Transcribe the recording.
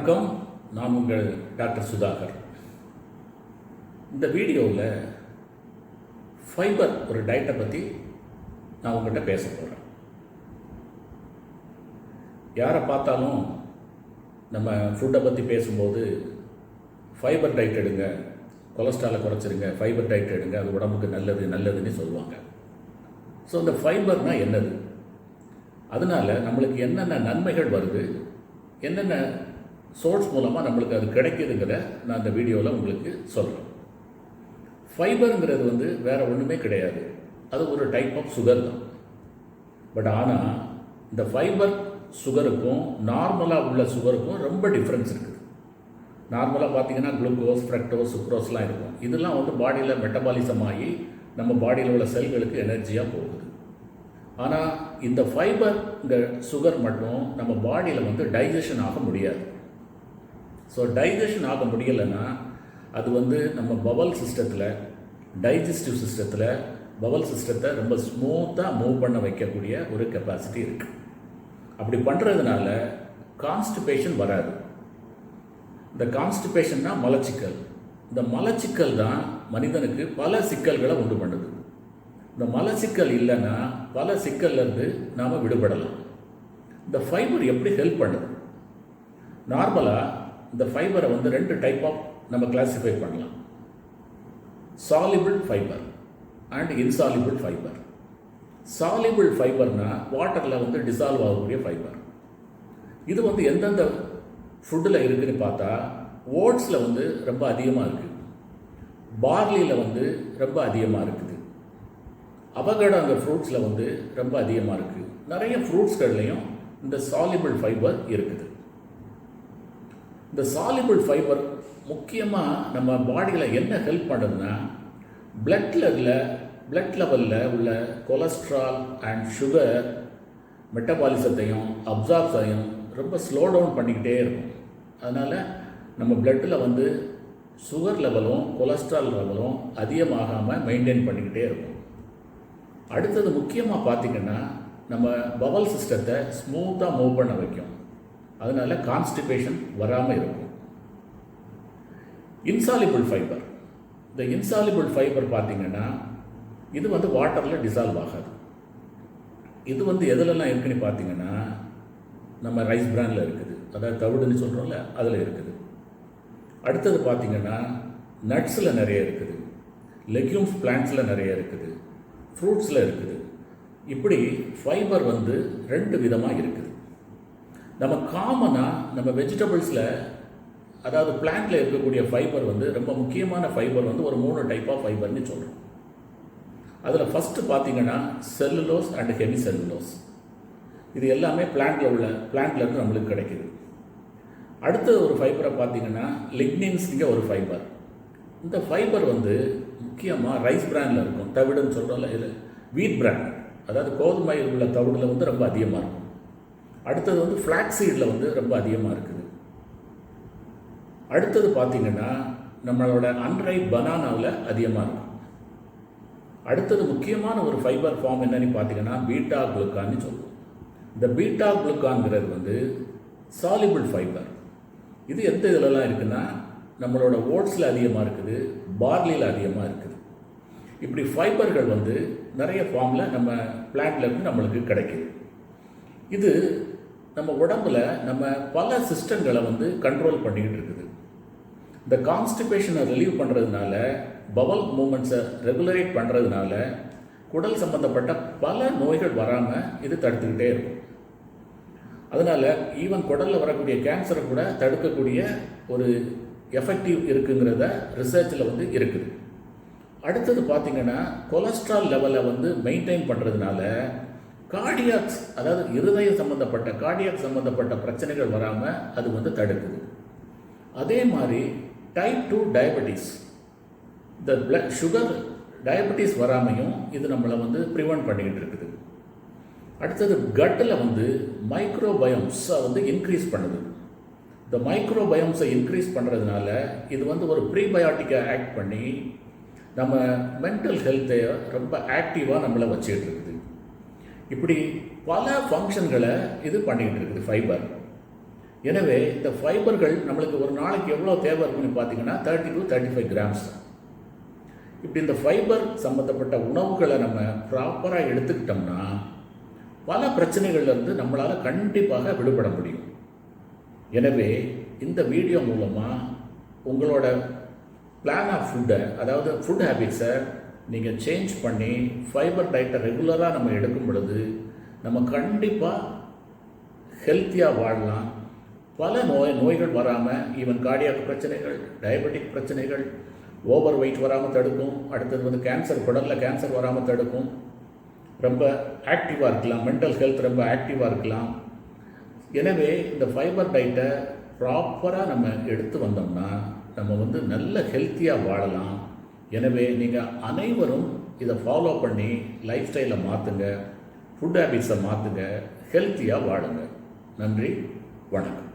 வணக்கம். நான் உங்கள் டாக்டர் சுதாகர். இந்த வீடியோவில் ஃபைபர் ஒரு டயட்டை பற்றி நான் உங்கள்கிட்ட பேச போகிறேன். யாரை பார்த்தாலும் நம்ம ஃபுட்டை பற்றி பேசும்போது ஃபைபர் டயட் எடுங்க, கொலஸ்ட்ராலை குறைச்சிருங்க, ஃபைபர் டயட் எடுங்க, அது உடம்புக்கு நல்லதுன்னு சொல்லுவாங்க. ஸோ இந்த ஃபைபர்னால் என்னது, அதனால் நம்மளுக்கு என்னென்ன நன்மைகள் வருது, என்னென்ன சோர்ஸ் மூலமாக நம்மளுக்கு அது கிடைக்குதுங்கிற நான் இந்த வீடியோவில் உங்களுக்கு சொல்கிறேன். ஃபைபருங்கிறது வேறு ஒன்றுமே கிடையாது, அது ஒரு டைப் ஆஃப் சுகர் தான். பட் ஆனால் இந்த ஃபைபர் சுகருக்கும் நார்மலாக உள்ள சுகருக்கும் ரொம்ப டிஃப்ரென்ஸ் இருக்குது. நார்மலாக பார்த்திங்கன்னா குளுக்கோஸ், ஃப்ரக்டோஸ், சுக்ரோஸ்லாம் இருக்கும். இதெல்லாம் பாடியில் மெட்டபாலிசம் ஆகி நம்ம பாடியில் உள்ள செல்களுக்கு எனர்ஜியாக போகுது. ஆனால் இந்த ஃபைபர் இந்த சுகர் மட்டும் நம்ம பாடியில் டைஜஷன் ஆக முடியாது. ஸோ டைஜஷன் ஆக முடியலைன்னா அது நம்ம பவல் சிஸ்டத்தில், டைஜஸ்டிவ் சிஸ்டத்தில், பவல் சிஸ்டத்தை ரொம்ப ஸ்மூத்தாக மூவ் பண்ண வைக்கக்கூடிய ஒரு கெப்பாசிட்டி இருக்குது. அப்படி பண்ணுறதுனால கான்ஸ்டிபேஷன் வராது. இந்த கான்ஸ்டிபேஷன்னா மலச்சிக்கல். இந்த மலச்சிக்கல் தான் மனிதனுக்கு பல சிக்கல்களை உண்டு பண்ணுது. இந்த மலச்சிக்கல் இல்லைன்னா பல சிக்கல்லேருந்து நாம் விடுபடலாம். இந்த ஃபைபர் எப்படி ஹெல்ப் பண்ணுது? நார்மலாக இந்த ஃபைபரை ரெண்டு டைப் ஆஃப் நம்ம கிளாஸிஃபை பண்ணலாம். Soluble fibre and insoluble fibre. Soluble ஃபைபர்னால் வாட்டரில் டிசால்வ் ஆகக்கூடிய ஃபைபர். இது எந்தெந்த ஃபுட்டில் இருக்குதுன்னு பார்த்தா, ஓட்ஸில் ரொம்ப அதிகமாக இருக்குது, பார்லியில் ரொம்ப அதிகமாக இருக்குது, அவகேடோ அந்த ஃப்ரூட்ஸில் ரொம்ப அதிகமாக இருக்குது. நிறைய ஃப்ரூட்ஸ்கள்லையும் இந்த சாலிபிள் ஃபைபர் இருக்குது. இந்த சாலிபிள் ஃபைபர் முக்கியமாக நம்ம பாடியில் என்ன ஹெல்ப் பண்ணுதுன்னா, பிளட் லெவலில் உள்ள கொலஸ்ட்ரால் அண்ட் சுகர் மெட்டபாலிசத்தையும் அப்சார்ப்ஷனையும் ரொம்ப ஸ்லோ டவுன் பண்ணிக்கிட்டே இருக்கும். அதனால் நம்ம பிளட்டில் சுகர் லெவலும் கொலஸ்ட்ரால் லெவலும் அதிகமாகாமல் மெயின்டைன் பண்ணிக்கிட்டே இருக்கும். அடுத்தது முக்கியமாக பார்த்திங்கன்னா நம்ம பவல் சிஸ்டத்தை ஸ்மூத்தாக மூவ் பண்ண வைக்கும். அதனால் கான்ஸ்டிபேஷன் வராமல் இருக்கும். Insoluble fibre. இந்த இன்சாலிபிள் ஃபைபர் பார்த்திங்கன்னா இது வாட்டரில் டிசால்வ் ஆகாது. இது எதுலலாம் இருக்குதுன்னு பார்த்திங்கன்னா, நம்ம ரைஸ் பிரானில் இருக்குது, அதாவது தவிடுன்னு சொல்கிறோம்ல, அதில் இருக்குது. அடுத்தது பார்த்திங்கன்னா நட்ஸில் நிறைய இருக்குது, லெக்யூம்ஸ் பிளான்ட்ஸில் நிறைய இருக்குது, ஃப்ரூட்ஸில் இருக்குது. இப்படி ஃபைபர் ரெண்டு விதமாக இருக்குது. நம்ம காமனாக நம்ம வெஜிடபிள்ஸில், அதாவது பிளான்ட்டில் இருக்கக்கூடிய ஃபைபர் ரொம்ப முக்கியமான ஃபைபர் ஒரு 3 டைப் ஆஃப் ஃபைபர்னு சொல்கிறோம். அதில் ஃபஸ்ட்டு பார்த்திங்கன்னா செல்லுலோஸ் அண்ட் ஹெமி செல்லுலோஸ். இது எல்லாமே பிளான்ட்லேருந்து நம்மளுக்கு கிடைக்கிது. அடுத்த ஒரு ஃபைபரை பார்த்திங்கன்னா லிக்னின்ஸுங்க ஒரு ஃபைபர். இந்த ஃபைபர் முக்கியமாக ரைஸ் பிராண்டில் இருக்கும், தவிடுன்னு சொல்கிறோம்ல, இது வீட் பிராண்ட், அதாவது கோதுமை உள்ள தவிடில் ரொம்ப அதிகமாக இருக்கும். அடுத்தது ஃப்ளாக்ஸ் சீடில் ரொம்ப அதிகமாக இருக்குது. அடுத்தது பார்த்திங்கன்னா நம்மளோட அன்ரைப் பனானாவில் அதிகமாக இருக்கும். அடுத்தது முக்கியமான ஒரு ஃபைபர் ஃபார்ம் என்னன்னு பார்த்திங்கன்னா பீட்டா குளுக்கான்னு சொல்லுவோம். இந்த பீட்டா குளுக்கான்ங்கிறது சாலிபிள் ஃபைபர். இது எந்த இதிலலாம் இருக்குன்னா, நம்மளோட ஓட்ஸில் அதிகமாக இருக்குது, பார்லியில் அதிகமாக இருக்குது. இப்படி ஃபைபர்கள் நிறைய ஃபார்மில் நம்ம பிளான்ட்லேருந்து நம்மளுக்கு கிடைக்கிது. இது நம்ம உடம்பில் நம்ம பல சிஸ்டங்களை கண்ட்ரோல் பண்ணிக்கிட்டு இருக்குது. இந்த கான்ஸ்டிபேஷனை ரிலீவ் பண்ணுறதுனால, பவல் மூமெண்ட்ஸை ரெகுலரேட் பண்ணுறதுனால குடல் சம்மந்தப்பட்ட பல நோய்கள் வராமல் இது தடுத்துக்கிட்டே இருக்கும். அதனால் ஈவன் குடலில் வரக்கூடிய கேன்சரை கூட தடுக்கக்கூடிய ஒரு எஃபெக்டிவ் இருக்குங்கிறத ரிசர்ச்சில் இருக்குது. அடுத்தது பார்த்திங்கன்னா கொலஸ்ட்ரால் லெவலை மெயின்டைன் பண்ணுறதுனால கார்டியாக்ஸ், அதாவது இருதயம் சம்மந்தப்பட்ட கார்டியாக் சம்மந்தப்பட்ட பிரச்சனைகள் வராமல் அது தடுக்குது. அதே மாதிரி டைப் 2 டயபெட்டிஸ், இந்த சுகர் டயபெட்டிஸ் வராமையும் இது நம்மளை ப்ரிவென்ட் பண்ணிக்கிட்டு இருக்குது. அடுத்தது கட்டில் மைக்ரோபயோம்ஸை இன்க்ரீஸ் பண்ணுது. இந்த மைக்ரோபயோம்ஸை இன்க்ரீஸ் பண்ணுறதுனால இது ஒரு ப்ரீபயோட்டிக்கை ஆக்ட் பண்ணி நம்ம மென்டல் ஹெல்த்தை ரொம்ப ஆக்டிவாக நம்மளை வச்சுக்கிட்டு இருக்குது. இப்படி பல ஃபங்க்ஷன்களை இது பண்ணிக்கிட்டு இருக்குது ஃபைபர். எனவே இந்த ஃபைபர்கள் நம்மளுக்கு ஒரு நாளைக்கு எவ்வளோ தேவை இருக்குன்னு பார்த்தீங்கன்னா 30 to 35 கிராம்ஸ். இப்படி இந்த ஃபைபர் சம்மந்தப்பட்ட உணவுகளை நம்ம ப்ராப்பராக எடுத்துக்கிட்டோம்னா பல பிரச்சனைகள்லேருந்து நம்மளால் கண்டிப்பாக விடுபட முடியும். எனவே இந்த வீடியோ மூலமாக உங்களோட பிளான் ஆஃப் ஃபுட்டை, அதாவது ஃபுட் ஹேபிட்ஸை நீங்கள் சேஞ்ச் பண்ணி ஃபைபர் டயட்டை ரெகுலராக நம்ம எடுக்கும் பொழுது நம்ம கண்டிப்பாக ஹெல்த்தியாக வாழலாம். பல நோய்கள் வராமல், ஈவன் கார்டியாக் பிரச்சனைகள், டயபெட்டிக் பிரச்சனைகள், ஓவர் வெயிட் வராமல் தடுக்கும். அடுத்தது கேன்சர், குடலில் கேன்சர் வராமல் தடுக்கும். ரொம்ப ஆக்டிவாக இருக்கலாம், மென்டல் ஹெல்த் ரொம்ப ஆக்டிவாக இருக்கலாம். எனவே இந்த ஃபைபர் டயட்டை ப்ராப்பராக நம்ம எடுத்து வந்தோம்னா நம்ம நல்ல ஹெல்த்தியாக வாழலாம். எனவே நீங்கள் அனைவரும் இதை ஃபாலோ பண்ணி லைஃப் ஸ்டைலை மாற்றுங்க, ஃபுட் ஹேபிட்ஸை மாற்றுங்க, ஹெல்த்தியாக வாழுங்க. நன்றி, வணக்கம்.